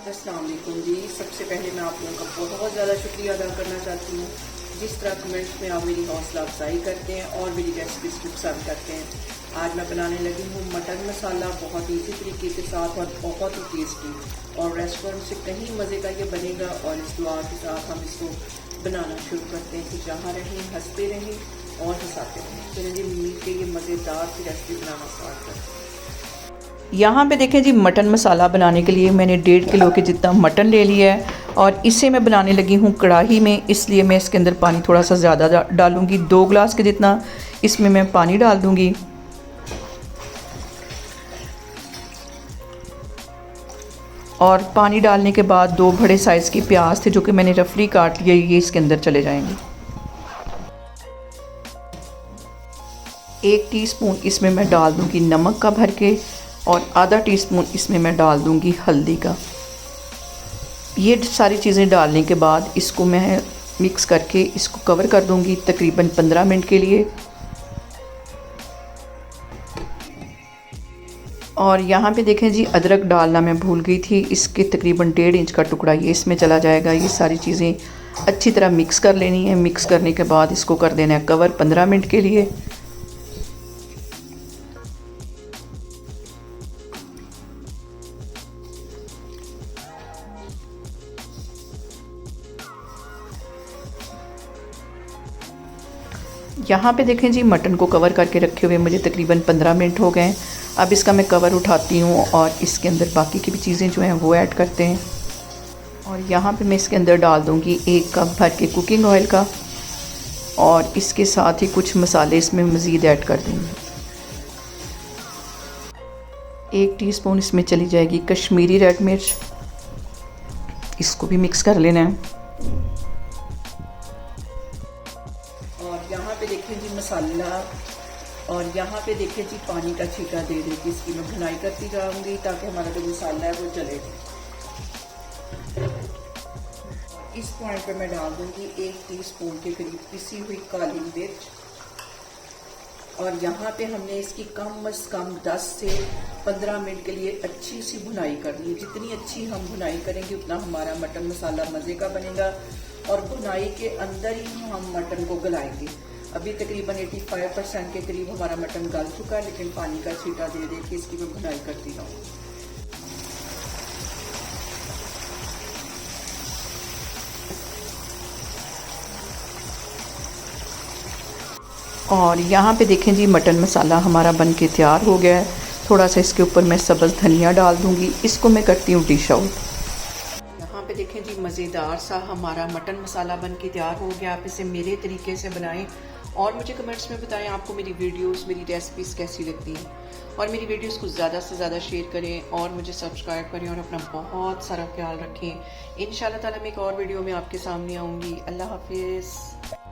अस्सलाम वालेकुम जी। सबसे पहले मैं आप लोगों का बहुत ज़्यादा शुक्रिया अदा करना चाहती हूँ जिस तरह कमेंट्स में आप मेरी हौसला अफजाई करते हैं और मेरी रेसिपीज़ को पसंद करते हैं। आज मैं बनाने लगी हूँ मटन मसाला, बहुत ईजी तरीके के साथ और बहुत ही टेस्टी, और रेस्टोरेंट से कहीं मज़े का ये बनेगा। और इस दुआ के साथ हम इसको बनाना शुरू करते हैं कि जहाँ रहें हंसते रहें और हंसाते रहें। चलिए जी, मीट के ये मज़ेदार सी रेसिपी बनाना स्टार्ट करते हैं। यहाँ पे देखें जी, मटन मसाला बनाने के लिए मैंने 1.5 किलो के जितना मटन ले लिया है और इसे मैं बनाने लगी हूँ कढ़ाई में। इसलिए मैं इसके अंदर पानी थोड़ा सा ज़्यादा डालूँगी, 2 गिलास के जितना इसमें मैं पानी डाल दूँगी। और पानी डालने के बाद 2 बड़े साइज़ की प्याज थे जो कि मैंने रफली काट लिए, ये इसके अंदर चले जाएंगे। 1 टीस्पून इसमें मैं डाल दूँगी नमक का भर के और आधा टीस्पून इसमें मैं डाल दूँगी हल्दी का। ये सारी चीज़ें डालने के बाद इसको मैं मिक्स करके इसको कवर कर दूँगी तकरीबन 15 मिनट के लिए। और यहाँ पे देखें जी, अदरक डालना मैं भूल गई थी, इसके तकरीबन 1.5 इंच का टुकड़ा ये इसमें चला जाएगा। ये सारी चीज़ें अच्छी तरह मिक्स कर लेनी है। मिक्स करने के बाद इसको कर देना है कवर 15 मिनट के लिए। यहाँ पे देखें जी, मटन को कवर करके रखे हुए मुझे तकरीबन 15 मिनट हो गए। अब इसका मैं कवर उठाती हूँ और इसके अंदर बाकी की भी चीज़ें जो हैं वो ऐड करते हैं। और यहाँ पे मैं इसके अंदर डाल दूँगी 1 कप भर के कुकिंग ऑयल का, और इसके साथ ही कुछ मसाले इसमें मज़ीद ऐड कर दूँगी। 1 टीस्पून इसमें चली जाएगी कश्मीरी रेड मिर्च, इसको भी मिक्स कर लेना है। और यहाँ पे देखें जी मसाला, और यहाँ पे देखें जी पानी का छींटा दे देगी। इसकी मैं भुनाई करती जाऊँगी ताकि हमारा जो मसाला है वो जले। इस पॉइंट पे मैं डाल दूँगी 1 टीस्पून के करीब पिसी हुई काली मिर्च। और यहाँ पे हमने इसकी कम से कम 10 से 15 मिनट के लिए अच्छी सी भुनाई करनी है। जितनी अच्छी हम भुनाई करेंगे उतना हमारा मटन मसाला मज़े का बनेगा, और भुनाई के अंदर ही हम मटन को गलाएंगे। अभी तकरीबन 85% के करीब हमारा मटन गल चुका है, लेकिन पानी का छींटा दे दे के इसकी मैं भुनाई करती रहूँ। और यहाँ पे देखें जी, मटन मसाला हमारा बन के तैयार हो गया है। थोड़ा सा इसके ऊपर मैं सब्ज़ धनिया डाल दूँगी। इसको मैं करती हूँ डिश आउट। यहाँ पे देखें जी, मज़ेदार सा हमारा मटन मसाला बन के तैयार हो गया। आप इसे मेरे तरीके से बनाएं और मुझे कमेंट्स में बताएं आपको मेरी वीडियोस, मेरी रेसिपीज़ कैसी लगती हैं। और मेरी वीडियोस को ज़्यादा से ज़्यादा शेयर करें और मुझे सब्सक्राइब करें और अपना बहुत सारा ख्याल रखें। इंशाल्लाह ताला मैं एक और वीडियो में आपके सामने आऊँगी। अल्लाह हाफिज़।